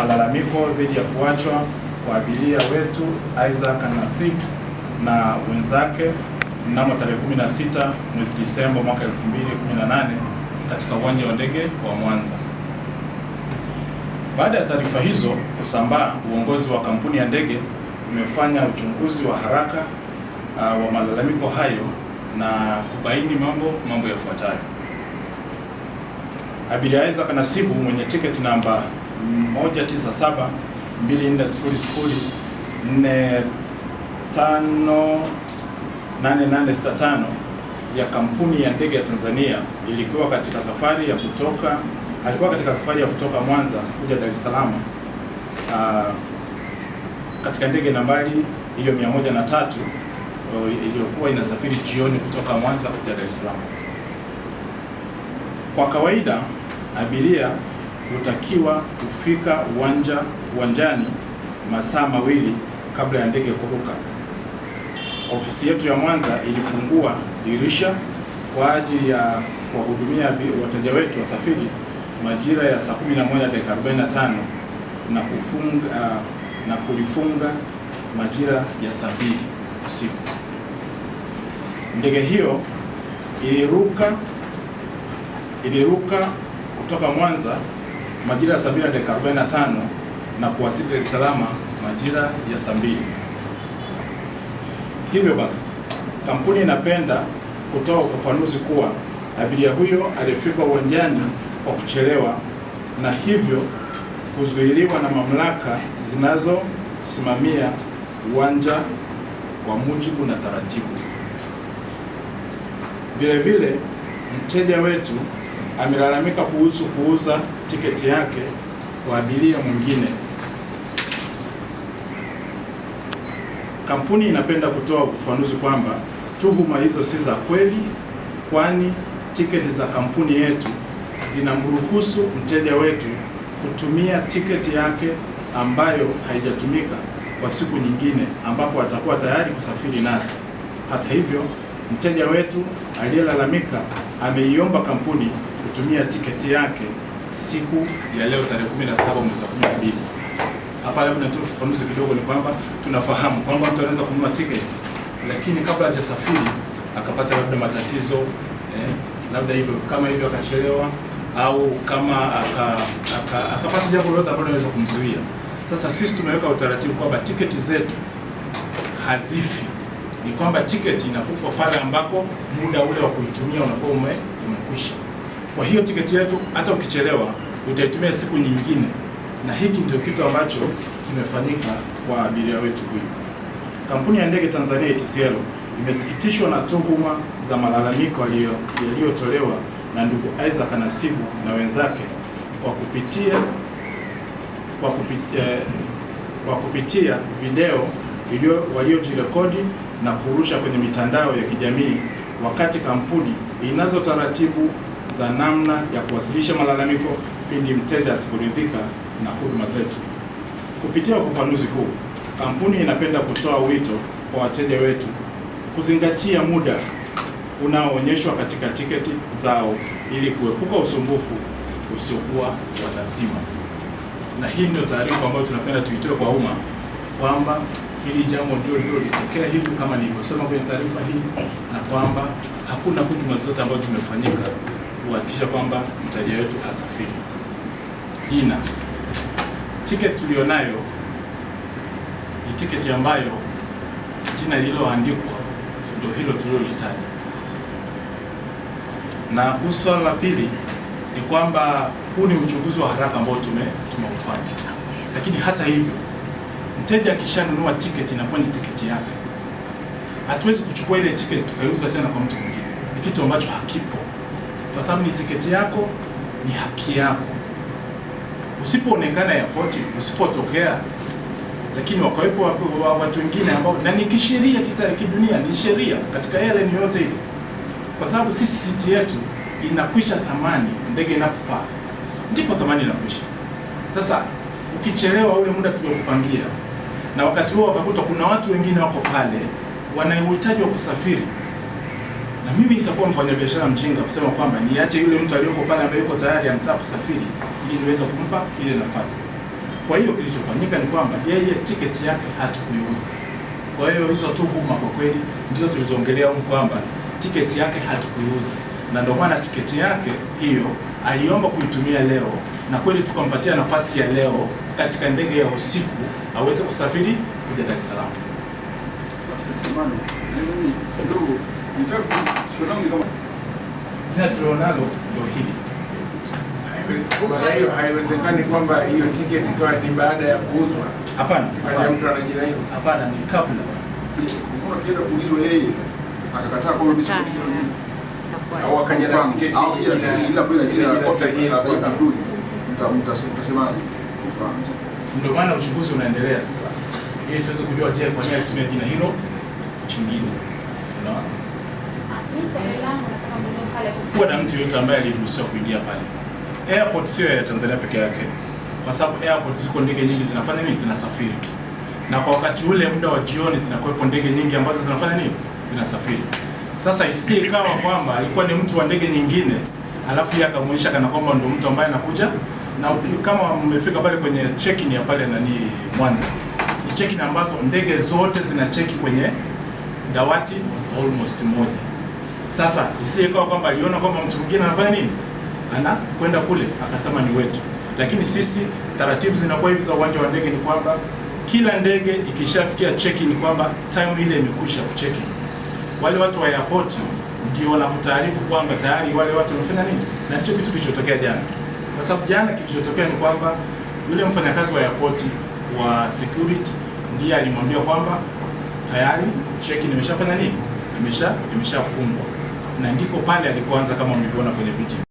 malalamiko dhidi ya kuachwa kwa abiria wetu Isaac Nasib na wenzake mnamo tarehe 16 mwezi Disemba mwaka 2018 katika uwanja wa ndege wa Mwanza. Baada ya taarifa hizo kusambaa, uongozi wa kampuni ya ndege umefanya uchunguzi wa haraka wa malalamiko hayo na kubaini mambo yafuatayo. Abiria Isaac Nasibu mwenye tiketi namba 19724545865 ya kampuni ya ndege ya Tanzania alikuwa katika safari ya kutoka Mwanza kuja Dar es Salaam katika ndege nambari hiyo 103 iliyokuwa inasafiri jioni kutoka Mwanza kuja Dar es Salaam. Kwa kawaida abiria hutakiwa kufika uwanjani masaa mawili kabla ya ndege kuruka. Ofisi yetu ya Mwanza ilifungua dirisha kwa ajili ya kuwahudumia wateja wetu wasafiri majira ya saa 11:45 na kulifunga majira ya saa 2 usiku. Ndege hiyo iliruka kutoka Mwanza majira ya saa 2:45 na kuwasili Dar es Salaam majira ya saa 2. Hivyo basi, kampuni inapenda kutoa ufafanuzi kuwa abiria huyo alifika uwanjani kwa kuchelewa na hivyo kuzuiliwa na mamlaka zinazosimamia uwanja kwa mujibu na taratibu. Vile vile, mteja wetu amelalamika kuhusu kuuza tiketi yake kwa abiria mwingine. Kampuni inapenda kutoa ufafanuzi kwamba tuhuma hizo si za kweli, kwani tiketi za kampuni yetu zinamruhusu mteja wetu kutumia tiketi yake ambayo haijatumika kwa siku nyingine ambapo atakuwa tayari kusafiri nasi. Hata hivyo, mteja wetu aliyelalamika ameiomba kampuni kutumia tiketi yake siku ya leo tarehe 17 mwezi wa 12. Hapa labda nitoe ufafanuzi kidogo, ni kwamba tunafahamu kwamba mtu anaweza kununua tiketi lakini kabla hajasafiri akapata labda matatizo labda hivyo kama hivyo akachelewa au kama akapata jambo lolote ambalo linaweza kumzuia. Sasa sisi tumeweka utaratibu kwamba tiketi zetu hazifi, ni kwamba tiketi inakufa pale ambako muda ule wa kuitumia unakuwa umekwisha. Kwa hiyo tiketi yetu hata ukichelewa utaitumia siku nyingine, na hiki ndio kitu ambacho kimefanyika kwa abiria wetu huyu. Kampuni ya ndege Tanzania ATCL imesikitishwa na tuhuma za malalamiko yaliyotolewa na ndugu Isaac Nasibu na wenzake kwa kupitia video waliojirekodi na kurusha kwenye mitandao ya kijamii, wakati kampuni inazo taratibu za namna ya kuwasilisha malalamiko pindi mteja asiporidhika na huduma zetu. Kupitia ufafanuzi huu, kampuni inapenda kutoa wito kwa wateja wetu kuzingatia muda unaoonyeshwa katika tiketi zao ili kuepuka usumbufu usiokuwa wa lazima. Na hii ndio taarifa ambayo tunapenda tuitoe kwa umma kwamba hili jambo ndio lililotokea hivi kama nilivyosema kwenye taarifa hii, na kwamba hakuna huduma zote ambazo zimefanyika kuhakikisha kwamba mteja wetu hasafiri. Jina tiketi tulionayo ni tiketi ambayo jina lililoandikwa ndio hilo tulilolitaja. Na kuhusu swala la pili ni kwamba huu ni uchunguzi wa haraka ambao tumeufanya. Lakini hata hivyo, mteja akishanunua tiketi inakuwa ni tiketi yake. Hatuwezi kuchukua ile tiketi tukaiuza tena kwa mtu mwingine. Ni kitu ambacho hakipo. Kwa sababu ni tiketi yako, ni haki yako. Usipoonekana airport, usipotokea, lakini wakawepo watu wengine ambao, na ni kisheria kidunia, ni sheria katika airline yote ile. Kwa sababu sisi siti yetu inakwisha thamani ndege inapopaa, ndipo thamani inakwisha. Sasa ukichelewa ule muda tuliokupangia na wakati huo wakakuta kuna watu wengine wako pale wana uhitaji wa kusafiri, na mimi nitakuwa mfanyabiashara mjinga kusema kwamba niache yule mtu aliyoko pale ambaye yuko tayari anataka kusafiri ili niweze kumpa ile nafasi. Kwa hiyo kilichofanyika ni kwamba yeye tiketi yake hatukuiuza. Kwa hiyo hizo tuhuma kwa kweli ndizo tulizoongelea huko kwamba tiketi yake hatukuiuza, na ndio maana tiketi yake hiyo aliomba kuitumia leo, na kweli tukampatia nafasi ya leo katika ndege ya usiku aweze kusafiri kuja Dar es Salaam. Jina tulionalo ndio hili. Kwa hiyo haiwezekani kwamba hiyo tiketi ikawa ni baada ya kuuzwa. Hapana. Kwa mtu anajina hiyo. Hapana, ni kabla. Mbona kienda kuulizwa yeye akakataa kwamba mimi au akaja na tiketi ila bila jina la kosa hili la Said Abdul mtasemaje? Ndio maana uchunguzi unaendelea sasa, ili tuweze kujua je, kwa nini alitumia jina hilo chingine. Unaona? Kwa na mtu yote ambaye aliruhusiwa kuingia pale. Airport sio ya Tanzania peke yake, kwa sababu airport ziko ndege nyingi zinafanya nini, zinasafiri, na kwa wakati ule muda wa jioni zinakuwepo ndege nyingi ambazo zinafanya nini, zinasafiri. Sasa isije ikawa kwamba alikuwa ni mtu wa ndege nyingine alafu yeye akamuonyesha kana kwamba ndio mtu ambaye anakuja. Na kama mmefika pale kwenye check-in ya pale nani Mwanza, ni check-in ambazo ndege zote zina cheki kwenye dawati almost moja. Sasa isije ikawa kwamba aliona kwamba mtu mwingine anafanya nini, anakwenda kule akasema ni wetu. Lakini sisi taratibu zinakuwa hivi za uwanja wa ndege ni kwamba kila ndege ikishafikia check-in kwamba time ile imekwisha kucheck-in, wale watu wa airport ndio wanakutaarifu kwamba tayari wale watu wamefanya nini. Na hicho kitu kilichotokea jana, kwa sababu jana kilichotokea ni kwamba yule mfanyakazi wa airport wa security ndiye alimwambia kwamba tayari check-in imeshafanya nini, imeshafungwa, na ndiko pale alipoanza kama mlivyoona kwenye video.